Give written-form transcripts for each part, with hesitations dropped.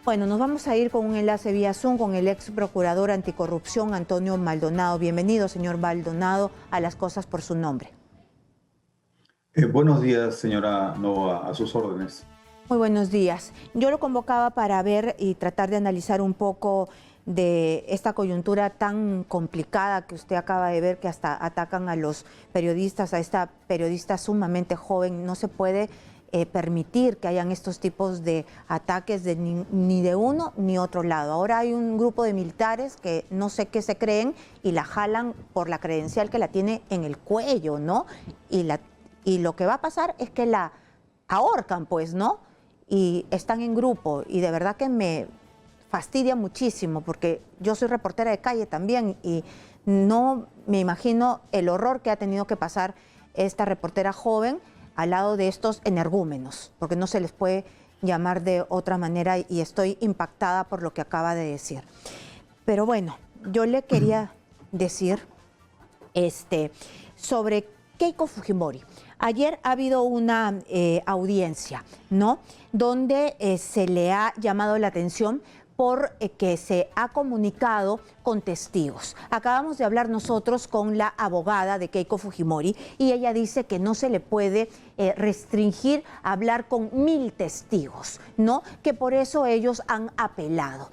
Bueno, nos vamos a ir con un enlace vía Zoom con el ex procurador anticorrupción Antonio Maldonado. Bienvenido, señor Maldonado, a Las Cosas por su Nombre. Buenos días, señora Novoa, a sus órdenes. Muy buenos días. Yo lo convocaba para ver y tratar de analizar un poco de esta coyuntura tan complicada que usted acaba de ver, que hasta atacan a los periodistas, a esta periodista sumamente joven. No se puede permitir que hayan estos tipos de ataques de ni de uno ni otro lado. Ahora hay un grupo de militares que no sé qué se creen y la jalan por la credencial que la tiene en el cuello, ¿no? Y lo que va a pasar es que la ahorcan, pues, ¿no? Y están en grupo y de verdad que me fastidia muchísimo porque yo soy reportera de calle también y no me imagino el horror que ha tenido que pasar esta reportera joven al lado de estos energúmenos, porque no se les puede llamar de otra manera y estoy impactada por lo que acaba de decir. Pero bueno, yo le quería decir sobre Keiko Fujimori. Ayer ha habido una audiencia, ¿no?, donde se le ha llamado la atención por que se ha comunicado con testigos. Acabamos de hablar nosotros con la abogada de Keiko Fujimori y ella dice que no se le puede restringir a hablar con 1000 testigos, ¿no?, que por eso ellos han apelado.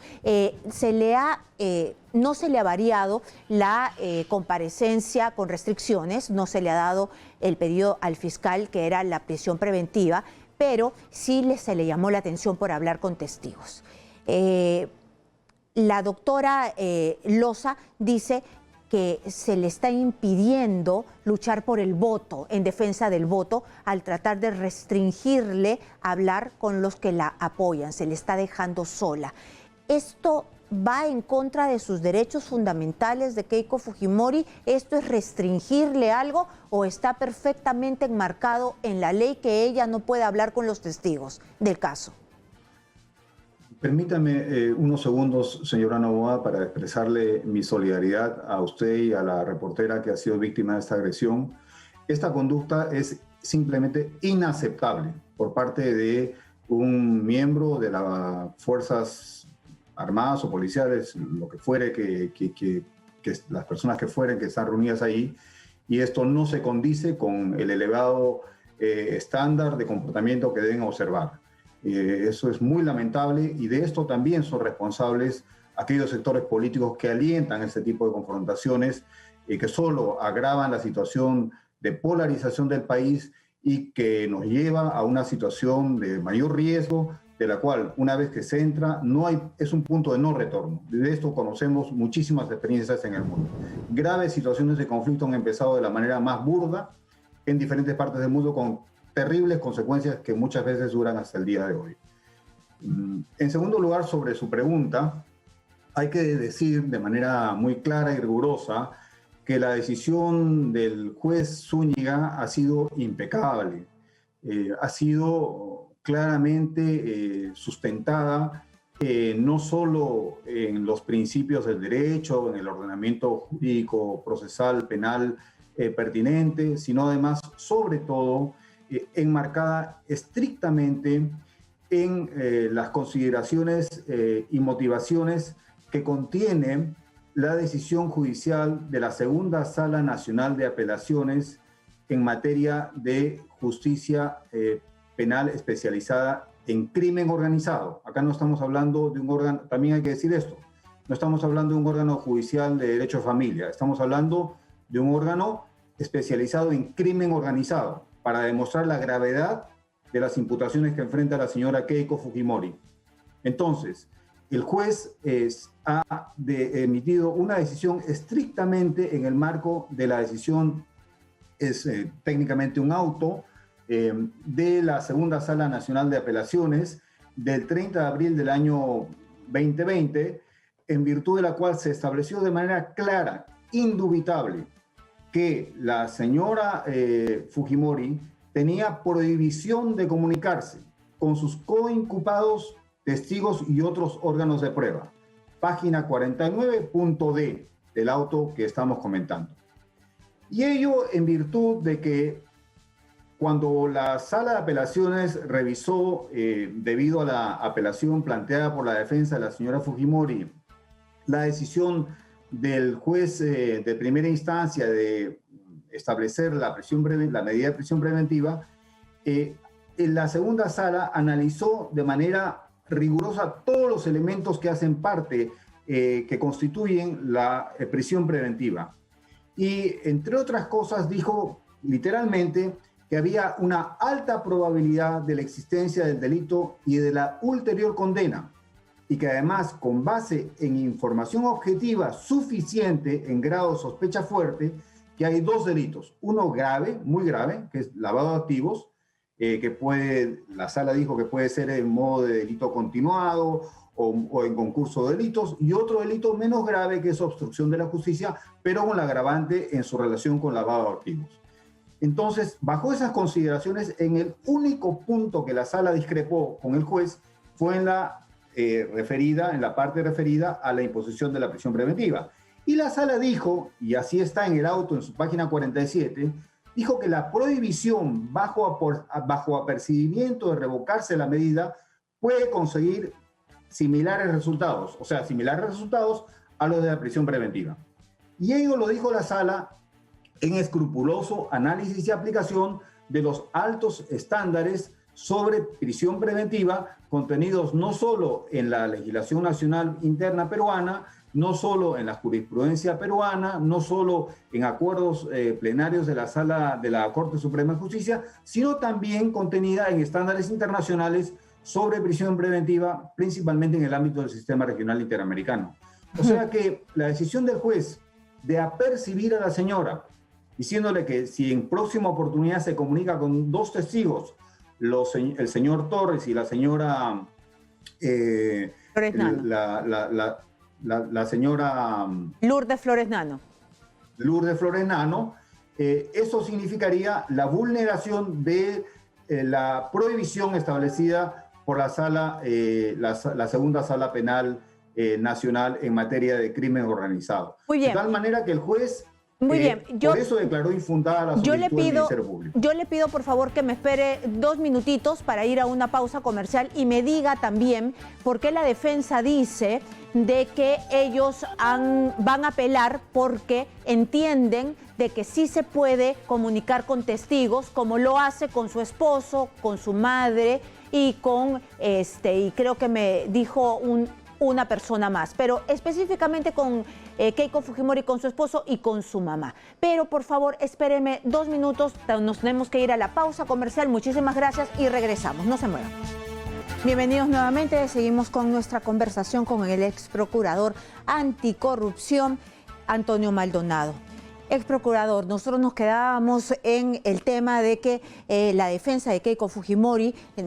No se le ha variado la comparecencia con restricciones, no se le ha dado el pedido al fiscal, que era la prisión preventiva, pero sí se le llamó la atención por hablar con testigos. La doctora Loza dice que se le está impidiendo luchar por el voto, en defensa del voto, al tratar de restringirle hablar con los que la apoyan, se le está dejando sola. ¿Esto va en contra de sus derechos fundamentales de Keiko Fujimori? ¿Esto es restringirle algo o está perfectamente enmarcado en la ley que ella no puede hablar con los testigos del caso? Permítame unos segundos, señora Novoa, para expresarle mi solidaridad a usted y a la reportera que ha sido víctima de esta agresión. Esta conducta es simplemente inaceptable por parte de un miembro de las Fuerzas Armadas o policiales, lo que fuere, que las personas que fueren, que están reunidas ahí, y esto no se condice con el elevado estándar de comportamiento que deben observar. Eso es muy lamentable y de esto también son responsables aquellos sectores políticos que alientan este tipo de confrontaciones y que solo agravan la situación de polarización del país y que nos lleva a una situación de mayor riesgo, de la cual una vez que se entra es un punto de no retorno. De esto conocemos muchísimas experiencias en el mundo. Graves situaciones de conflicto han empezado de la manera más burda en diferentes partes del mundo con terribles consecuencias que muchas veces duran hasta el día de hoy. En segundo lugar, sobre su pregunta, hay que decir de manera muy clara y rigurosa que la decisión del juez Zúñiga ha sido impecable, ha sido claramente sustentada no solo en los principios del derecho, en el ordenamiento jurídico, procesal, penal pertinente, sino además, sobre todo, enmarcada estrictamente en las consideraciones y motivaciones que contiene la decisión judicial de la Segunda Sala Nacional de Apelaciones en materia de justicia penal especializada en crimen organizado. Acá no estamos hablando de un órgano, también hay que decir esto, no estamos hablando de un órgano judicial de derecho de familia, estamos hablando de un órgano especializado en crimen organizado, para demostrar la gravedad de las imputaciones que enfrenta la señora Keiko Fujimori. Entonces, el juez ha emitido una decisión estrictamente en el marco de la decisión, es técnicamente un auto, de la Segunda Sala Nacional de Apelaciones del 30 de abril del año 2020, en virtud de la cual se estableció de manera clara, indubitable, que la señora Fujimori tenía prohibición de comunicarse con sus coinculpados, testigos y otros órganos de prueba. Página 49.d del auto que estamos comentando. Y ello en virtud de que cuando la sala de apelaciones revisó, debido a la apelación planteada por la defensa de la señora Fujimori, la decisión del juez de primera instancia de establecer la medida de prisión preventiva, en la segunda sala analizó de manera rigurosa todos los elementos que hacen parte, que constituyen la prisión preventiva. Y entre otras cosas dijo literalmente que había una alta probabilidad de la existencia del delito y de la ulterior condena, y que además, con base en información objetiva suficiente en grado de sospecha fuerte, que hay dos delitos, uno grave, muy grave, que es lavado de activos, la sala dijo que puede ser en modo de delito continuado o en concurso de delitos, y otro delito menos grave que es obstrucción de la justicia, pero con la agravante en su relación con lavado de activos. Entonces, bajo esas consideraciones, en el único punto que la sala discrepó con el juez fue en la parte referida a la imposición de la prisión preventiva. Y la sala dijo, y así está en el auto en su página 47, dijo que la prohibición bajo apercibimiento de revocarse la medida puede conseguir similares resultados, o sea, similares resultados a los de la prisión preventiva. Y ello lo dijo la sala en escrupuloso análisis y aplicación de los altos estándares sobre prisión preventiva contenidos no solo en la legislación nacional interna peruana, no solo en la jurisprudencia peruana, no solo en acuerdos plenarios de la Sala de la Corte Suprema de Justicia, sino también contenida en estándares internacionales sobre prisión preventiva, principalmente en el ámbito del sistema regional interamericano. O sea que la decisión del juez de apercibir a la señora, diciéndole que si en próxima oportunidad se comunica con dos testigos, el señor Torres y la señora Flores Nano. La señora Lourdes Flores Nano. Lourdes Flores Nano, eso significaría la vulneración de la prohibición establecida por la segunda sala penal nacional en materia de crimen organizado. Muy bien. De tal manera que el juez Muy bien. por eso declaró infundada la solicitud del Ministerio Público. Yo le pido, por favor, que me espere 2 minutitos para ir a una pausa comercial y me diga también por qué la defensa dice de que ellos van a apelar porque entienden de que sí se puede comunicar con testigos, como lo hace con su esposo, con su madre y y creo que me dijo una persona más, pero específicamente con Keiko Fujimori, con su esposo y con su mamá. Pero por favor, espéreme 2 minutos, nos tenemos que ir a la pausa comercial. Muchísimas gracias y regresamos, no se muevan. Bienvenidos nuevamente, seguimos con nuestra conversación con el ex procurador anticorrupción, Antonio Maldonado. Ex procurador, nosotros nos quedábamos en el tema de que la defensa de Keiko Fujimori me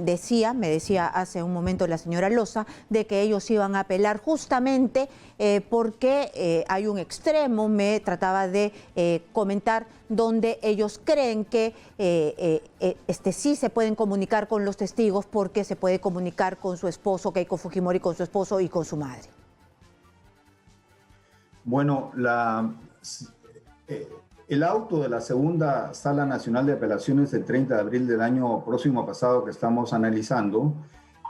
decía hace un momento la señora Loza, de que ellos iban a apelar justamente porque hay un extremo, me trataba de comentar, donde ellos creen que sí se pueden comunicar con los testigos porque se puede comunicar con su esposo, Keiko Fujimori, con su esposo y con su madre. Bueno, el auto de la segunda Sala Nacional de Apelaciones del 30 de abril del año próximo pasado que estamos analizando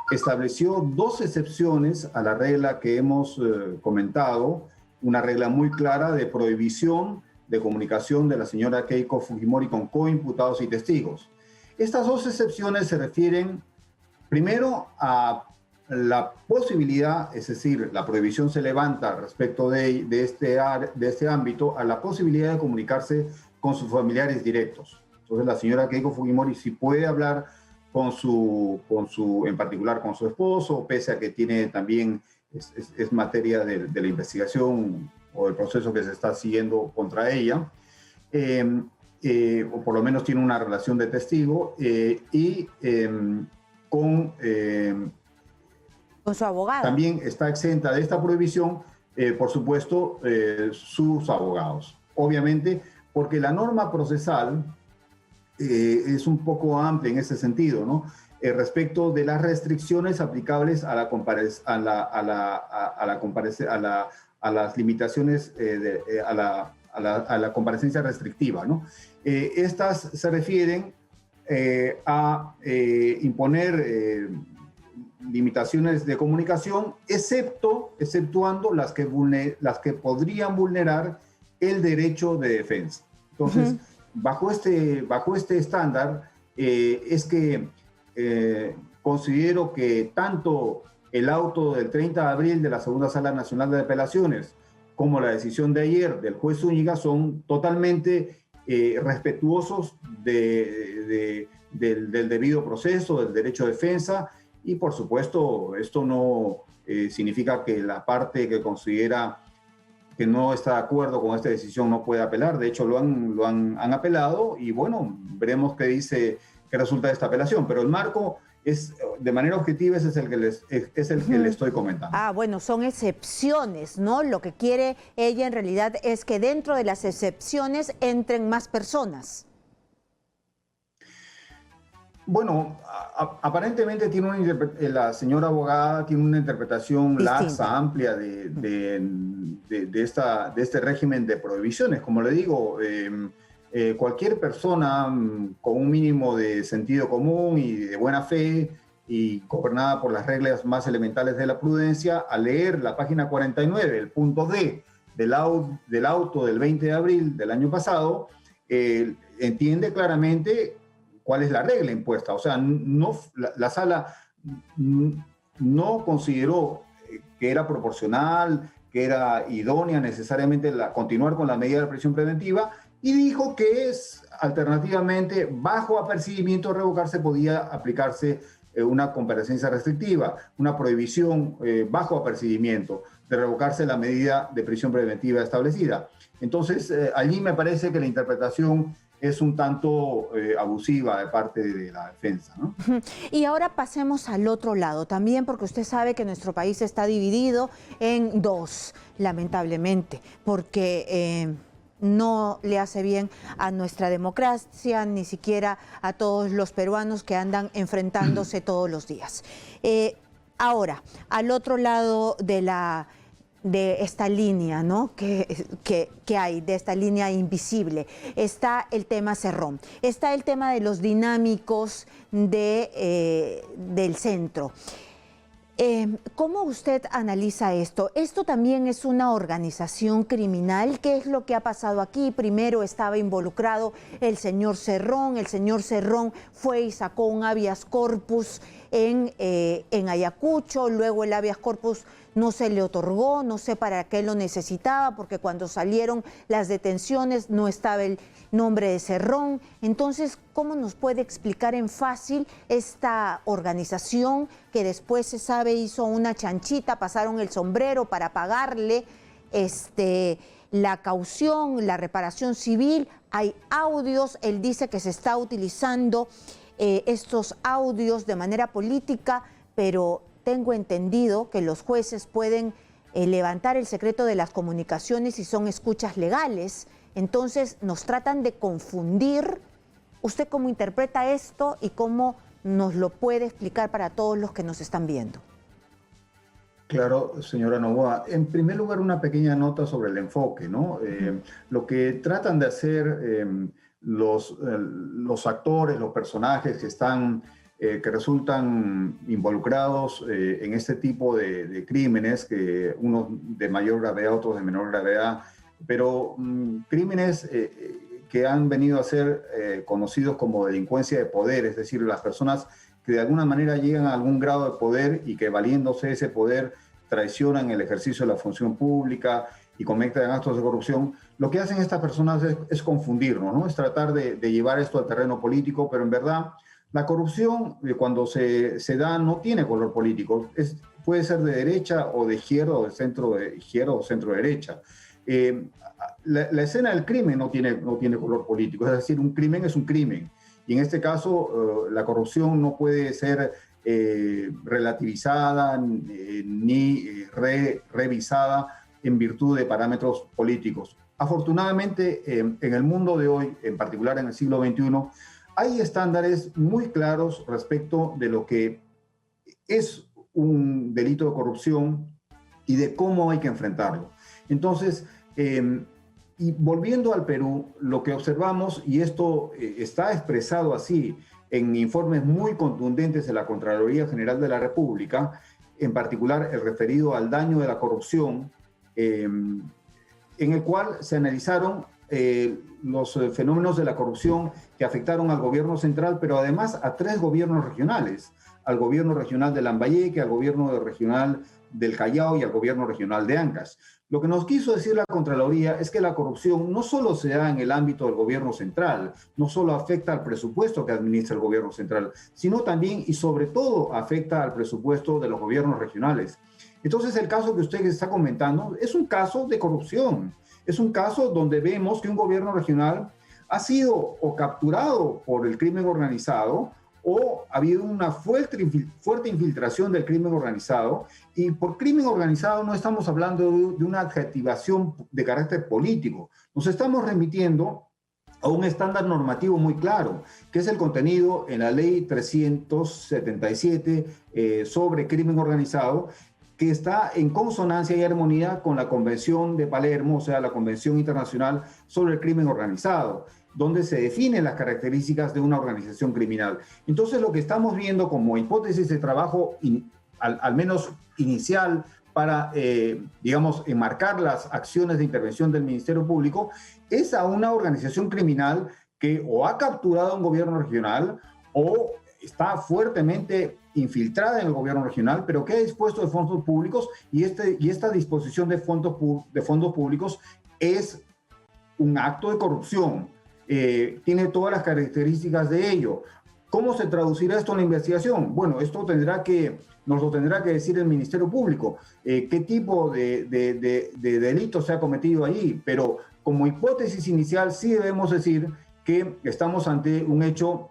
estableció 2 excepciones a la regla que hemos comentado, una regla muy clara de prohibición de comunicación de la señora Keiko Fujimori con coimputados y testigos. Estas 2 excepciones se refieren primero a la posibilidad, es decir, la prohibición se levanta respecto de este ámbito a la posibilidad de comunicarse con sus familiares directos. Entonces la señora Keiko Fujimori sí puede hablar en particular con su esposo, pese a que tiene también, es materia de la investigación o del proceso que se está siguiendo contra ella, o por lo menos tiene una relación de testigo, con su abogado. También está exenta de esta prohibición, por supuesto, sus abogados. Obviamente, porque la norma procesal es un poco amplia en ese sentido, ¿no? Respecto de las restricciones aplicables a las limitaciones, a la comparecencia restrictiva, ¿no? Estas se refieren a imponer limitaciones de comunicación, exceptuando las que podrían vulnerar el derecho de defensa. Entonces, bajo este estándar, es que considero que tanto el auto del 30 de abril de la Segunda Sala Nacional de Apelaciones como la decisión de ayer del juez Zúñiga son totalmente respetuosos del debido proceso, del derecho de defensa, y por supuesto esto no significa que la parte que considera que no está de acuerdo con esta decisión no puede apelar. De hecho, han apelado y bueno, veremos qué resulta de esta apelación. Pero el marco es, de manera objetiva, ese es el que le estoy comentando. Ah, bueno, son excepciones, ¿no? Lo que quiere ella en realidad es que dentro de las excepciones entren más personas. Bueno, aparentemente la señora abogada tiene una interpretación laxa, amplia de este régimen de prohibiciones. Como le digo, cualquier persona con un mínimo de sentido común y de buena fe y gobernada por las reglas más elementales de la prudencia, al leer la página 49, el punto D del auto del 20 de abril del año pasado, entiende claramente cuál es la regla impuesta. O sea, la sala no consideró que era proporcional, que era idónea necesariamente continuar con la medida de prisión preventiva, y dijo que alternativamente, bajo apercibimiento de revocarse, podía aplicarse una comparecencia restrictiva, una prohibición bajo apercibimiento de revocarse la medida de prisión preventiva establecida. Entonces, allí me parece que la interpretación es un tanto abusiva de parte de la defensa, ¿no? Y ahora pasemos al otro lado también, porque usted sabe que nuestro país está dividido en dos, lamentablemente, porque no le hace bien a nuestra democracia, ni siquiera a todos los peruanos que andan enfrentándose todos los días. Ahora, al otro lado de esta línea, ¿no? que hay, de esta línea invisible, está el tema Cerrón, está el tema de los dinámicos del centro. ¿Cómo usted analiza esto? Esto también es una organización criminal. ¿Qué es lo que ha pasado aquí? Primero estaba involucrado el señor Cerrón. El señor Cerrón fue y sacó un habeas corpus en Ayacucho. Luego el habeas corpus no se le otorgó, no sé para qué lo necesitaba, porque cuando salieron las detenciones no estaba el nombre de Cerrón. Entonces, ¿cómo nos puede explicar en fácil esta organización que después se sabe hizo una chanchita, pasaron el sombrero para pagarle la caución, la reparación civil? Hay audios, él dice que se está utilizando estos audios de manera política, pero tengo entendido que los jueces pueden levantar el secreto de las comunicaciones si son escuchas legales. Entonces nos tratan de confundir. ¿Usted cómo interpreta esto y cómo nos lo puede explicar para todos los que nos están viendo? Claro, señora Novoa. En primer lugar, una pequeña nota sobre el enfoque, ¿no? Lo que tratan de hacer los actores, los personajes que resultan involucrados en este tipo de crímenes, que unos de mayor gravedad, otros de menor gravedad, pero crímenes que han venido a ser conocidos como delincuencia de poder, es decir, las personas que de alguna manera llegan a algún grado de poder y que valiéndose de ese poder traicionan el ejercicio de la función pública y cometen actos de corrupción. Lo que hacen estas personas es confundirnos, ¿no? Es tratar de llevar esto al terreno político, pero en verdad la corrupción, cuando se da, no tiene color político. Puede ser de derecha o de izquierda, o de centro de izquierda o centro derecha. La escena del crimen no tiene color político, es decir, un crimen es un crimen. Y en este caso, la corrupción no puede ser relativizada ni revisada en virtud de parámetros políticos. Afortunadamente, en el mundo de hoy, en particular en el siglo XXI, hay estándares muy claros respecto de lo que es un delito de corrupción y de cómo hay que enfrentarlo. Entonces, Y volviendo al Perú, lo que observamos, y esto está expresado así en informes muy contundentes de la Contraloría General de la República, en particular el referido al daño de la corrupción, en el cual se analizaron los fenómenos de la corrupción que afectaron al gobierno central, pero además a 3 gobiernos regionales, al gobierno regional de Lambayeque, al gobierno regional del Callao y al gobierno regional de Ancash. Lo que nos quiso decir la Contraloría es que la corrupción no solo se da en el ámbito del gobierno central, no solo afecta al presupuesto que administra el gobierno central, sino también y sobre todo afecta al presupuesto de los gobiernos regionales. Entonces, el caso que usted está comentando es un caso de corrupción. Es un caso donde vemos que un gobierno regional ha sido o capturado por el crimen organizado o ha habido una fuerte infiltración del crimen organizado. Y por crimen organizado no estamos hablando de una adjetivación de carácter político. Nos estamos remitiendo a un estándar normativo muy claro, que es el contenido en la Ley 377 sobre crimen organizado, que está en consonancia y armonía con la Convención de Palermo, o sea, la Convención Internacional sobre el Crimen Organizado, donde se definen las características de una organización criminal. Entonces, lo que estamos viendo como hipótesis de trabajo, al menos inicial, para, digamos, enmarcar las acciones de intervención del Ministerio Público, es a una organización criminal que o ha capturado a un gobierno regional o está fuertemente infiltrada en el gobierno regional, pero que ha dispuesto de fondos públicos, y esta disposición de fondos públicos es un acto de corrupción. Tiene todas las características de ello. ¿Cómo se traducirá esto en la investigación? Bueno, esto nos lo tendrá que decir el Ministerio Público, qué tipo de delito se ha cometido allí, pero como hipótesis inicial sí debemos decir que estamos ante un hecho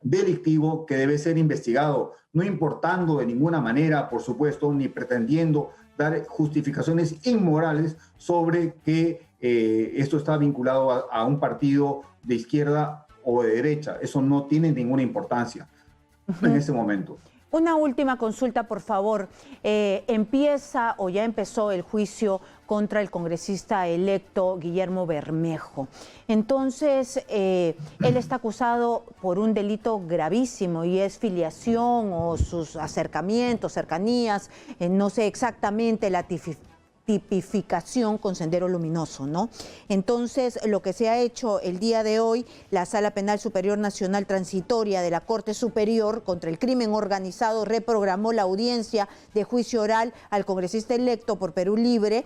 delictivo que debe ser investigado, no importando de ninguna manera, por supuesto, ni pretendiendo dar justificaciones inmorales sobre que esto está vinculado a un partido de izquierda o de derecha. Eso no tiene ninguna importancia en este momento. Una última consulta, por favor. Empieza o ya empezó el juicio contra el congresista electo Guillermo Bermejo. Entonces, él está acusado por un delito gravísimo y es filiación o sus acercamientos, cercanías, no sé exactamente la tipificación con Sendero Luminoso, ¿no? Entonces, lo que se ha hecho el día de hoy, la Sala Penal Superior Nacional Transitoria de la Corte Superior contra el Crimen Organizado reprogramó la audiencia de juicio oral al congresista electo por Perú Libre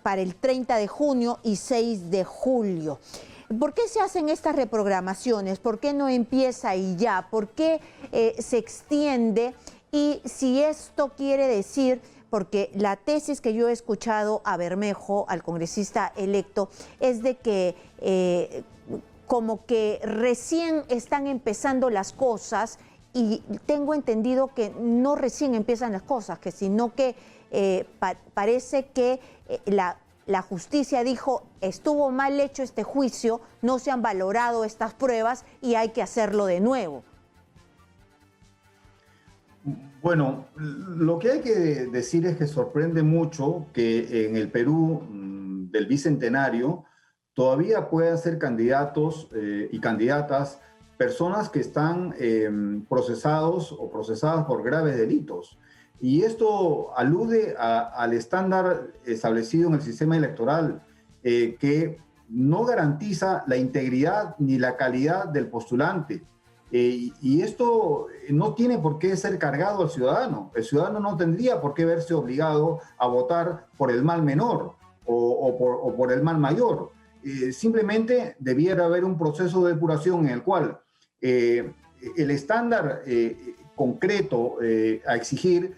para el 30 de junio y 6 de julio. ¿Por qué se hacen estas reprogramaciones? ¿Por qué no empieza y ya? ¿Por qué se extiende? Y si esto quiere decir, porque la tesis que yo he escuchado a Bermejo, al congresista electo, es de que como que recién están empezando las cosas, y tengo entendido que no recién empiezan las cosas, que sino que parece que la justicia dijo, estuvo mal hecho este juicio, no se han valorado estas pruebas y hay que hacerlo de nuevo. Bueno, lo que hay que decir es que sorprende mucho que en el Perú del Bicentenario todavía puedan ser candidatos y candidatas personas que están procesados o procesadas por graves delitos. Y esto alude al estándar establecido en el sistema electoral que no garantiza la integridad ni la calidad del postulante. Y esto no tiene por qué ser cargado al ciudadano. El ciudadano no tendría por qué verse obligado a votar por el mal menor o por el mal mayor. Simplemente debiera haber un proceso de depuración en el cual el estándar concreto a exigir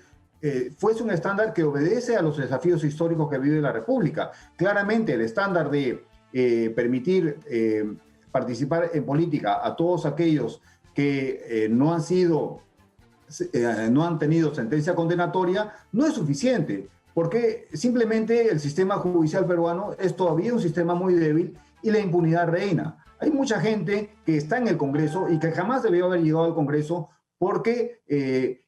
fuese un estándar que obedece a los desafíos históricos que vive la República. Claramente el estándar de permitir participar en política a todos aquellos que no han tenido sentencia condenatoria no es suficiente, porque simplemente el sistema judicial peruano es todavía un sistema muy débil y la impunidad reina. Hay mucha gente que está en el Congreso y que jamás debió haber llegado al Congreso porque,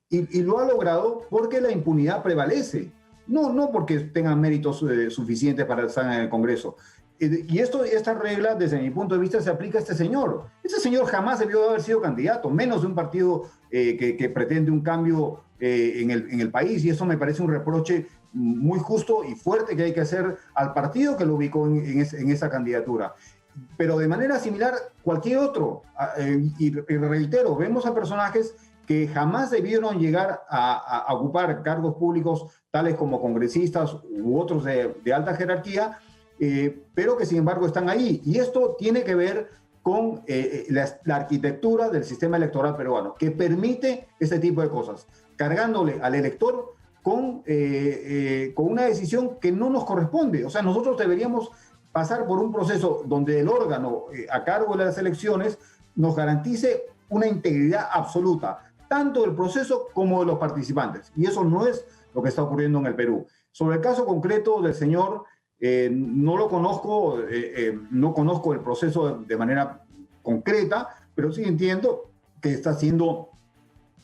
y lo ha logrado porque la impunidad prevalece, no porque tengan méritos suficientes para estar en el Congreso. Y esta regla, desde mi punto de vista, se aplica a este señor. Este señor jamás debió haber sido candidato, menos de un partido que pretende un cambio en el país, y eso me parece un reproche muy justo y fuerte que hay que hacer al partido que lo ubicó en esa candidatura. Pero de manera similar, cualquier otro, y reitero, vemos a personajes que jamás debieron llegar a ocupar cargos públicos tales como congresistas u otros de alta jerarquía, pero que sin embargo están ahí. Y esto tiene que ver con la arquitectura del sistema electoral peruano, que permite este tipo de cosas, cargándole al elector con una decisión que no nos corresponde. O sea, nosotros deberíamos pasar por un proceso donde el órgano a cargo de las elecciones nos garantice una integridad absoluta, tanto del proceso como de los participantes. Y eso no es lo que está ocurriendo en el Perú. Sobre el caso concreto del señor, no lo conozco, no conozco el proceso de manera concreta, pero sí entiendo que está siendo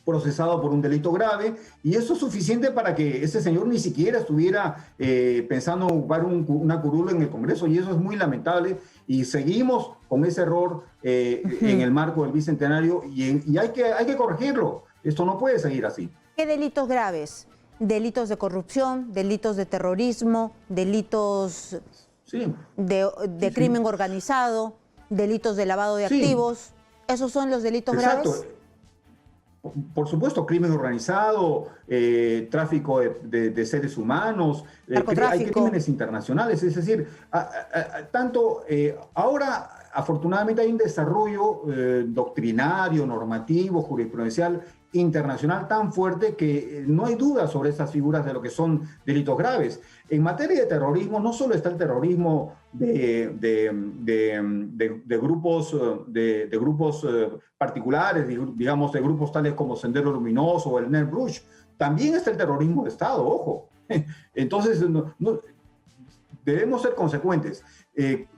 procesado por un delito grave, y eso es suficiente para que ese señor ni siquiera estuviera pensando en ocupar una curul en el Congreso, y eso es muy lamentable, y seguimos con ese error en el marco del Bicentenario, y hay que corregirlo. Esto no puede seguir así. ¿Qué delitos graves? Delitos de corrupción, delitos de terrorismo, delitos de crimen organizado, delitos de lavado de activos. ¿Esos son los delitos graves? Por supuesto, crimen organizado, tráfico de seres humanos, hay crímenes internacionales. Es decir, ahora afortunadamente hay un desarrollo doctrinario, normativo, jurisprudencial internacional tan fuerte que no hay duda sobre estas figuras de lo que son delitos graves. En materia de terrorismo, no solo está el terrorismo de grupos particulares, digamos, de grupos tales como Sendero Luminoso o el Nez Rouge, también está el terrorismo de Estado, ojo. Entonces, debemos ser consecuentes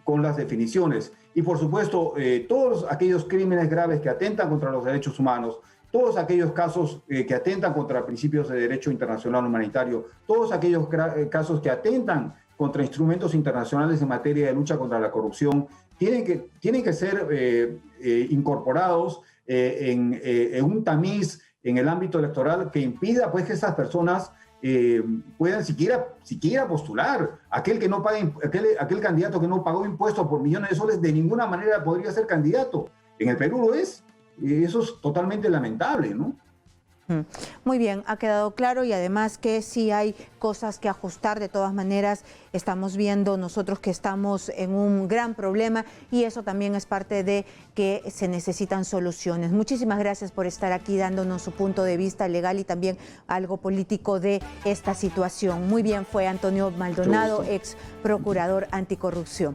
con las definiciones. Y por supuesto, todos aquellos crímenes graves que atentan contra los derechos humanos, todos aquellos casos que atentan contra principios de derecho internacional humanitario, todos aquellos casos que atentan contra instrumentos internacionales en materia de lucha contra la corrupción, tienen que ser incorporados en un tamiz en el ámbito electoral que impida pues, que esas personas puedan siquiera postular. Aquel candidato que no pagó impuestos por millones de soles de ninguna manera podría ser candidato. En el Perú lo es. Y eso es totalmente lamentable, ¿no? Muy bien, ha quedado claro, y además que sí hay cosas que ajustar. De todas maneras, estamos viendo nosotros que estamos en un gran problema, y eso también es parte de que se necesitan soluciones. Muchísimas gracias por estar aquí dándonos su punto de vista legal y también algo político de esta situación. Muy bien, fue Antonio Maldonado, ex procurador anticorrupción.